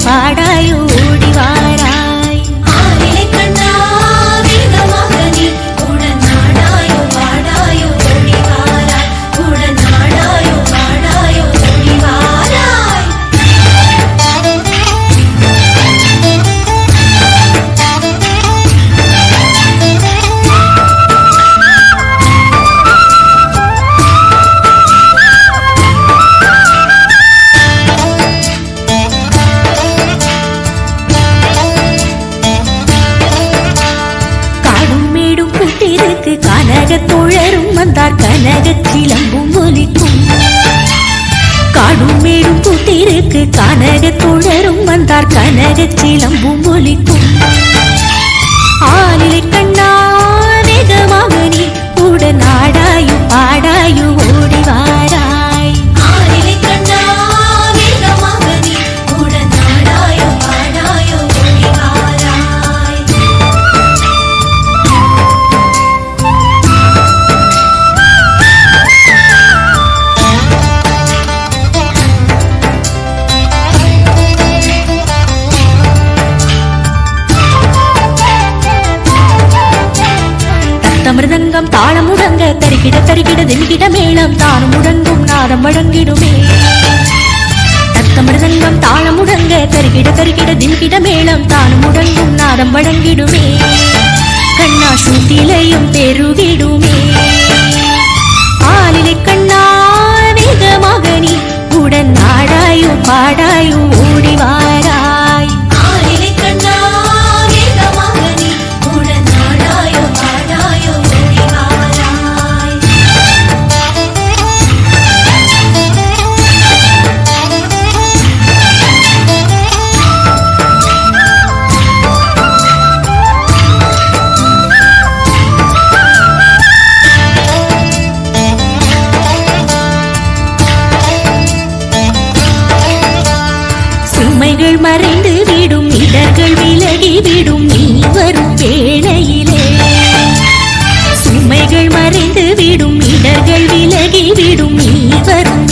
பாடாயோ ஓடி வாராய் ஆலிலை கண்ணா வேகமாக நீ உடன் நாடாயோ பாடாயோ ஓடி வாராய் உடன் நாடாயோ பாடாயோ ஓடி வாராய் கனகத்தோழரும் வந்தார் கனகச் சிலம்பும் ஒலிக்கும் காடும் மேடும் கூட்டிருக்கு கனகத்தோழரும் வந்தார் கனகச் சிலம்பும் ஒலிக்கும் ஆலிலை கண்ணா வேகமாக நீ உடன் ஆடாயும் பாடாயும் ஓடி வாராய் ஆலிலை கண்ணா வேகமாக நீ உடன் நாடாயோ பாடாயோ ஓடி வாராய் மிருதங்கம் தாளம் முடங்க தரிக்கிட தரிக்கிட தின்கிட மேளம் தானும் முடங்கும் நாதம் வழங்கிடுமே மிருதங்கம் தாளம் முடங்க தரிக்கிட தரிக்கிட தின்கிட மேளம் தானும் முடங்கும் நாதம் வழங்கிடுமே கண்ணா சுத்திலையும் பெருகிடுமே ஆலிலை கண்ணா வேகமாக நீ உடன் நாடாயோ பாடாயோ ஓடி வாராய் ஆலிலை கண்ணா வேகமாக நீ உடன் நாடாயோ பாடாயோ ஓடி வாராய் சுமைகள் மறைந்து விடும் இடர்கள் விலகி விடும் நீ வரும் வேளையிலே சுமைகள் மறைந்து விடும் இடர்கள் விலகி விடும் நீ வரும்